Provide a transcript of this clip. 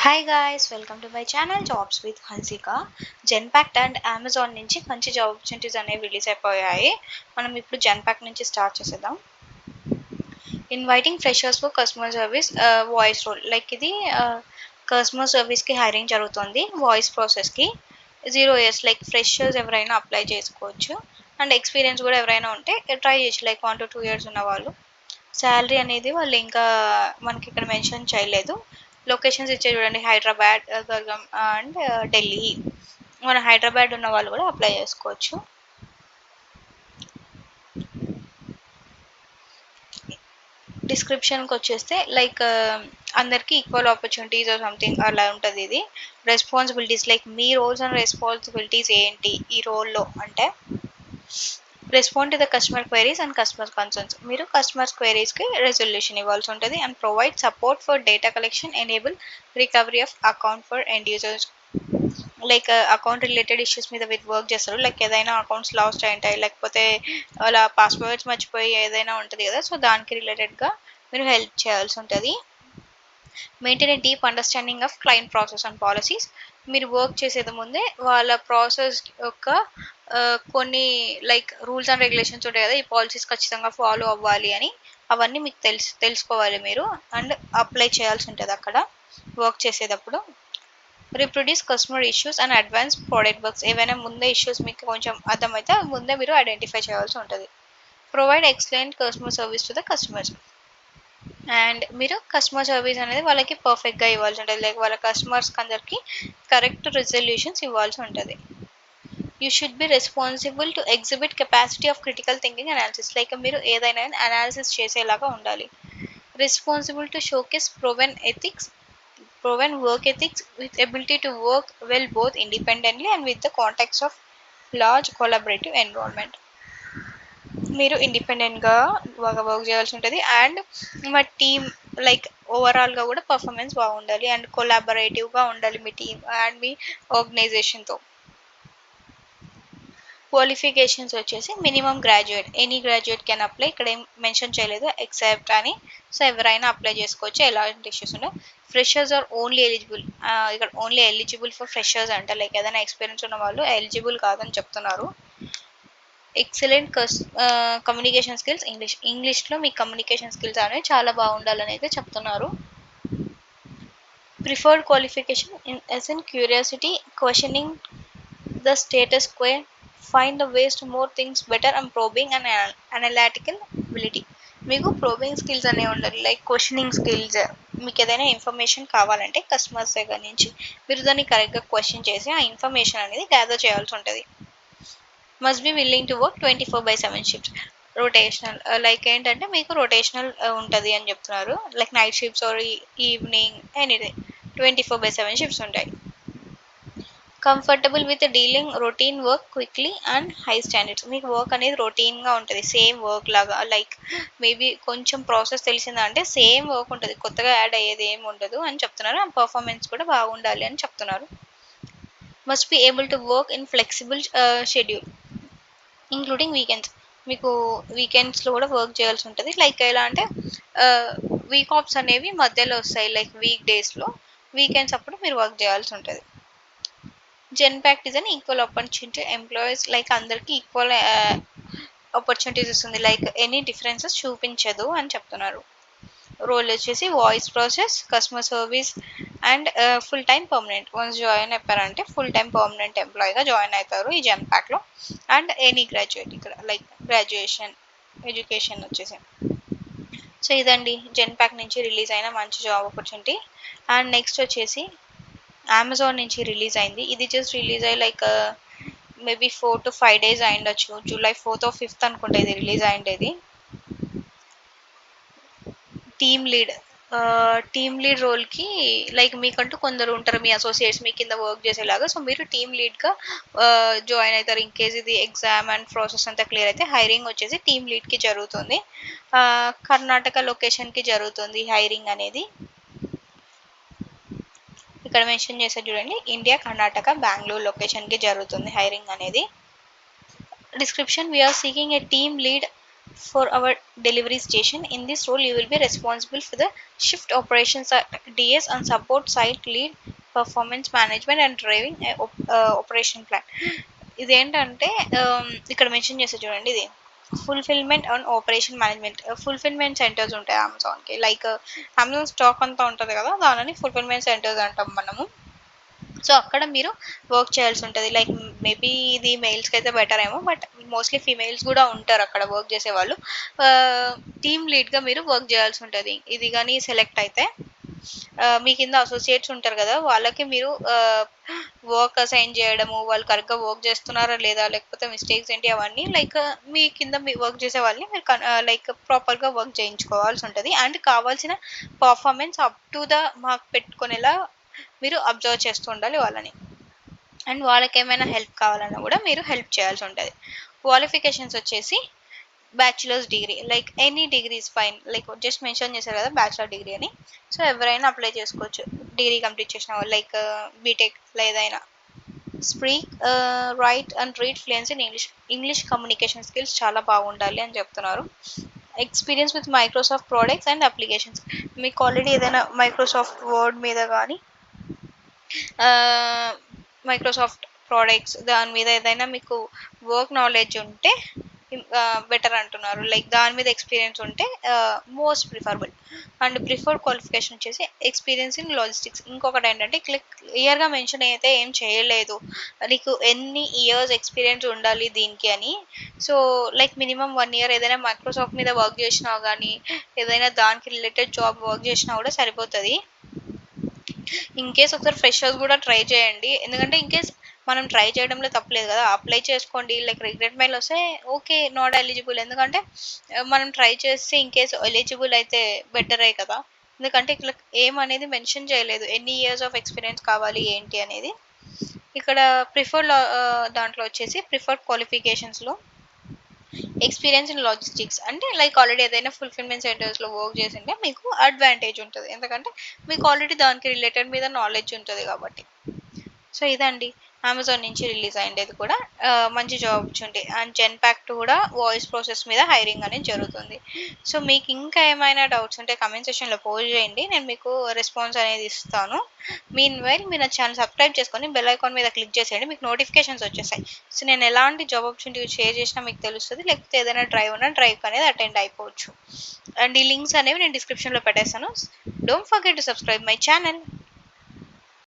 Hi guys, welcome to my channel jobs with Hansika. Genpact and Amazon నుంచి మంచి job opportunities అనేవి release అయిపోయాయి. మనం ఇప్పుడు జెన్పాక్ట్ నుంచి స్టార్ట్ చేసేద్దాం. Inviting freshers for customer service voice role. Like ఇది కస్టమర్ సర్వీస్కి హైరింగ్ జరుగుతుంది. వాయిస్ ప్రాసెస్కి 0 years లైక్ ఫ్రెషర్స్ ఎవరైనా అప్లై చేసుకోవచ్చు. అండ్ ఎక్స్పీరియన్స్ కూడా ఎవరైనా ఉంటే ట్రై చేయొచ్చు, లైక్ 1 to 2 years ఉన్న వాళ్ళు. శాలరీ అనేది వాళ్ళు ఇంకా మనకి ఇక్కడ మెన్షన్ చేయలేదు. లొకేషన్స్ ఇచ్చే చూడండి, హైదరాబాద్, గర్గం అండ్ ఢిల్లీ. మన హైదరాబాద్ ఉన్న వాళ్ళు కూడా అప్లై చేసుకోవచ్చు. డిస్క్రిప్షన్కి వచ్చేస్తే లైక్ అందరికీ ఈక్వల్ ఆపర్చునిటీస్ ఆర్ సంథింగ్ అలా ఉంటుంది. ఇది రెస్పాన్సిబిలిటీస్, లైక్ మీ రోల్స్ అండ్ రెస్పాన్సిబిలిటీస్ ఏంటి ఈ రోల్లో అంటే, respond to the customer queries and customer concerns. మీరు కస్టమర్స్ క్వైరీస్కి రెజల్యూషన్ ఇవ్వాల్సి ఉంటుంది. And provide support for data collection, enable recovery of account for end users. Like account related issues మీద మీరు వర్క్ చేస్తారు. లైక్ ఏదైనా అకౌంట్స్ లాస్ట్ అయింటాయి, లేకపోతే అలా పాస్వర్డ్స్ మర్చిపోయి ఏదైనా ఉంటుంది కదా, సో దానికి రిలేటెడ్గా మీరు హెల్ప్ చేయాల్సి ఉంటుంది. Maintain a deep understanding of client process and policies. మీరు వర్క్ చేసేది ముందే వాళ్ళ ప్రాసెస్ యొక్క కొన్ని లైక్ రూల్స్ అండ్ రెగ్యులేషన్స్ ఉంటాయి కదా, ఈ పాలసీస్ ఖచ్చితంగా ఫాలో అవ్వాలి అని, అవన్నీ మీకు తెలుసుకోవాలి మీరు. అండ్ అప్లై చేయాల్సి ఉంటుంది అక్కడ వర్క్ చేసేటప్పుడు. Reproduce customer issues and advance product works. ఏవైనా ముందే ఇష్యూస్ మీకు కొంచెం అర్థమైతే ముందే మీరు ఐడెంటిఫై చేయాల్సి ఉంటుంది. Provide excellent customer service to the customers. And మీరు కస్టమర్ సర్వీస్ అనేది వాళ్ళకి పర్ఫెక్ట్గా ఇవ్వాల్సి ఉంటుంది. లైక్ వాళ్ళ కస్టమర్స్కి అందరికి కరెక్ట్ రిజల్యూషన్స్ ఇవ్వాల్సి ఉంటుంది. You should be responsible to exhibit capacity of critical thinking analysis. Like మీరు ఏదైనా అనాలిసిస్ చేసేలాగా ఉండాలి. Responsible to showcase proven work ethics with ability to work well both independently and with the context of large collaborative environment. మీరు ఇండిపెండెంట్గా బాగా work చేయాల్సి ఉంటుంది. And మా టీమ్ లైక్ ఓవరాల్గా కూడా పర్ఫార్మెన్స్ బాగుండాలి. అండ్ కొలాబరేటివ్గా ఉండాలి మీ టీమ్ అండ్ మీ ఆర్గనైజేషన్తో. క్వాలిఫికేషన్స్ వచ్చేసి minimum graduate, any graduate can apply. ఇక్కడ ఏం మెన్షన్ చేయలేదు ఎక్సెప్ట్ అని, సో ఎవరైనా అప్లై చేసుకోవచ్చు, ఎలాంటి ఇష్యూస్ ఉండవు. Freshers are only eligible. ఇక్కడ ఓన్లీ ఎలిజిబుల్ ఫర్ ఫ్రెషర్స్ అంటే లైక్ ఏదైనా ఎక్స్పీరియన్స్ ఉన్న వాళ్ళు ఎలిజిబుల్ కాదని చెప్తున్నారు. ఎక్సలెంట్ కమ్యూనికేషన్ స్కిల్స్, ఇంగ్లీష్లో మీ కమ్యూనికేషన్ స్కిల్స్ అనేవి చాలా బాగుండాలని అయితే చెప్తున్నారు. Preferred qualification in curiosity, questioning the status quo, find the ways to more things better, and probing and analytical ability. మీకు ప్రోబింగ్ స్కిల్స్ అనేవి ఉండాలి, లైక్ క్వశ్చనింగ్ స్కిల్స్. మీకు ఏదైనా ఇన్ఫర్మేషన్ కావాలంటే కస్టమర్స్ దగ్గర నుంచి మీరు దాన్ని కరెక్ట్గా క్వశ్చన్ చేసి ఆ ఇన్ఫర్మేషన్ అనేది గ్యాదర్ చేయాల్సి ఉంటుంది. Must be willing to work 24/7 shifts. Rotational like ఏంటంటే మీకు రొటేషనల్ ఉంటుంది అని చెప్తున్నారు. Like night shifts or evening anything 24/7 shifts ఉంటాయి. Comfortable with dealing routine work quickly and high standards. మీకు వర్క్ అనేది రొటీన్గా ఉంటుంది, సేమ్ వర్క్ లాగా. లైక్ మేబీ కొంచెం ప్రాసెస్ తెలిసిందంటే సేమ్ వర్క్ ఉంటుంది, కొత్తగా యాడ్ అయ్యేది ఏమి ఉండదు అని చెప్తున్నారు. అండ్ పర్ఫార్మెన్స్ కూడా బాగుండాలి అని చెప్తున్నారు. Must be able to work in flexible schedule including weekends. మీకు వీకెండ్స్లో కూడా వర్క్ చేయాల్సి ఉంటుంది. లైక్ ఎలా అంటే వీక్ ఆఫ్స్ అనేవి మధ్యలో వస్తాయి, లైక్ వీక్ డేస్లో. వీకెండ్స్ అప్పుడు మీరు వర్క్ చేయాల్సి ఉంటుంది. Genpact is an equal opportunity employees. Like అందరికీ ఈక్వల్ ఆపర్చునిటీస్ ఇస్తుంది, లైక్ ఎనీ డిఫరెన్సెస్ చూపించదు అని చెప్తున్నారు. రోల్ వచ్చేసి voice process, customer service and full time permanent. Once join అయిపోయారంటే ఫుల్ టైం పర్మనెంట్ ఎంప్లాయీగా జాయిన్ అవుతారు ఈ జెన్పాక్ట్లో. అండ్ ఎనీ గ్రాడ్యుయేట్ ఇక్కడ లైక్ గ్రాడ్యుయేషన్ ఎడ్యుకేషన్ వచ్చేసి. సో ఇదండి జెన్పాక్ట్ నుంచి రిలీజ్ అయిన మంచి జాబ్ ఆపర్చునిటీ. అండ్ నెక్స్ట్ వచ్చేసి అమెజాన్ నుంచి రిలీజ్ అయింది. ఇది జస్ట్ రిలీజ్ అయ్యి like maybe 4 to 5 days అయిండొచ్చు. July 4th or 5th అనుకుంటా ఇది రిలీజ్ అయిండేది. టీమ్ లీడ్ రోల్కి లైక్ మీకంటూ కొందరు ఉంటారు, మీ అసోసియేట్స్ మీ కింద వర్క్ చేసేలాగా. సో మీరు టీమ్ లీడ్గా జాయిన్ అవుతారు. ఇన్ కేస్ ఇది ఎగ్జామ్ అండ్ ప్రాసెస్ అంతా క్లియర్ అయితే హైరింగ్ వచ్చేసి టీమ్ లీడ్కి జరుగుతుంది. కర్ణాటక లొకేషన్కి జరుగుతుంది హైరింగ్ అనేది. ఇక్కడ మెన్షన్ చేస్తే చూడండి, ఇండియా, కర్ణాటక, బెంగళూరు లొకేషన్కి జరుగుతుంది హైరింగ్ అనేది. Description: we are seeking a team lead for our delivery station. In this role, you will be responsible for the shift operations at DS and support site lead, performance management and driving a operation plan. ఇదేంటంటే ఇక్కడ mention చేస్తే చూడండి, ఇది fulfilment and operation management. Fulfilment centres ఉంటాయి అమెజాన్కి, like Amazon stock అంతా ఉంటుంది కదా, దానిని ఫుల్ఫిల్మెంట్ సెంటర్స్ అంటాం మనము. సో అక్కడ మీరు వర్క్ చేయాల్సి ఉంటుంది. లైక్ మేబీ ఇది మెయిల్స్కి అయితే బెటర్ ఏమో, బట్ మోస్ట్లీ ఫీమేల్స్ కూడా ఉంటారు అక్కడ వర్క్ చేసేవాళ్ళు. టీమ్ లీడ్గా మీరు వర్క్ చేయాల్సి ఉంటుంది. ఇది కానీ సెలెక్ట్ అయితే మీ కింద అసోసియేట్స్ ఉంటారు కదా, వాళ్ళకి మీరు వర్క్ అసైన్ చేయడము, వాళ్ళు కరెక్ట్గా వర్క్ చేస్తున్నారా లేదా, లేకపోతే మిస్టేక్స్ ఏంటి అవన్నీ, లైక్ మీ కింద మీ వర్క్ చేసే వాళ్ళని మీరు లైక్ ప్రాపర్గా వర్క్ చేయించుకోవాల్సి ఉంటుంది. అండ్ కావాల్సిన performance up to the mark పెట్టుకునేలా మీరు అబ్జర్వ్ చేస్తూ ఉండాలి వాళ్ళని. అండ్ వాళ్ళకి ఏమైనా హెల్ప్ కావాలన్నా కూడా మీరు హెల్ప్ చేయాల్సి ఉంటుంది. క్వాలిఫికేషన్స్ వచ్చేసి bachelors degree, like any degree is fine, like just mention చేశారు కదా బ్యాచులర్ డిగ్రీ అని, సో ఎవరైనా అప్లై చేసుకోవచ్చు డిగ్రీ కంప్లీట్ చేసిన వాళ్ళు, లైక్ బీటెక్ ఏదైనా. Speak, right and read fluency in English communication skills చాలా బాగుండాలి అని చెప్తున్నారు. Experience with Microsoft products and applications, మీకు ఆల్రెడీ ఏదైనా మైక్రోసాఫ్ట్ వర్డ్ మీద కానీ మైక్రోసాఫ్ట్ ప్రోడక్ట్స్ దాని మీద ఏదైనా మీకు వర్క్ నాలెడ్జ్ ఉంటే బెటర్ అంటున్నారు. లైక్ దాని మీద ఎక్స్పీరియన్స్ ఉంటే most preferable. And preferred qualification వచ్చేసి ఎక్స్పీరియన్స్ ఇన్ లాజిస్టిక్స్. ఇంకొకటి ఏంటంటే క్లియర్గా మెన్షన్ అయితే ఏం చేయలేదు నీకు ఎన్ని ఇయర్స్ ఎక్స్పీరియన్స్ ఉండాలి దీనికి అని. సో లైక్ మినిమం 1 year ఏదైనా మైక్రోసాఫ్ట్ మీద వర్క్ చేసినా కానీ, ఏదైనా దానికి రిలేటెడ్ జాబ్ వర్క్ చేసినా కూడా సరిపోతుంది. ఇన్ కేస్ ఒకసారి ఫ్రెషర్స్ కూడా ట్రై చేయండి, ఎందుకంటే ఇన్ కేస్ మనం ట్రై చేయడంలో తప్పలేదు కదా, అప్లై చేసుకోండి. లైక్ రిగ్రెట్ మెయిల్ వస్తే ఓకే నాట్ ఎలిజిబుల్, ఎందుకంటే మనం ట్రై చేస్తే ఇన్ కేస్ ఎలిజిబుల్ అయితే బెటరే కదా. ఎందుకంటే ఇక్కడ ఏమనేది మెన్షన్ చేయలేదు, ఎన్ని ఇయర్స్ ఆఫ్ ఎక్స్పీరియన్స్ కావాలి ఏంటి అనేది. ఇక్కడ ప్రిఫర్డ్ దాంట్లో వచ్చేసి ప్రిఫర్డ్ క్వాలిఫికేషన్స్లో ఎక్స్పీరియన్స్ ఇన్ లాజిస్టిక్స్ అంటే లైక్ ఆల్రెడీ ఏదైనా ఫుల్ఫిల్మెంట్ సెంటర్స్లో వర్క్ చేసింటే మీకు అడ్వాంటేజ్ ఉంటుంది, ఎందుకంటే మీకు ఆల్రెడీ దానికి రిలేటెడ్ మీద నాలెడ్జ్ ఉంటుంది కాబట్టి. సో ఇదండి అమెజాన్ నుంచి రిలీజ్ అయ్యేది కూడా మంచి జాబ్ ఆపర్చునిటీ. అండ్ జెన్పాక్ట్ కూడా వాయిస్ ప్రాసెస్ మీద హైరింగ్ అనేది జరుగుతుంది. సో మీకు ఇంకా ఏమైనా డౌట్స్ ఉంటే కమెంట్ సెక్షన్లో పోస్ట్ చేయండి, నేను మీకు రెస్పాన్స్ అనేది ఇస్తాను. మీన్ వైల్ మీరు నా ఛానల్ సబ్స్క్రైబ్ చేసుకొని బెల్ ఐకాన్ మీద క్లిక్ చేసేయండి, మీకు నోటిఫికేషన్స్ వచ్చేసాయి. సో నేను ఎలాంటి జాబ్ ఆపర్చునిటీ షేర్ చేసినా మీకు తెలుస్తుంది, లేకపోతే ఏదైనా డ్రైవ్ ఉన్నా డ్రైవ్ అనేది అటెండ్ అయిపోవచ్చు. అండ్ ఈ లింక్స్ అనేవి నేను డిస్క్రిప్షన్లో పెట్టేస్తాను. Don't forget to subscribe my channel.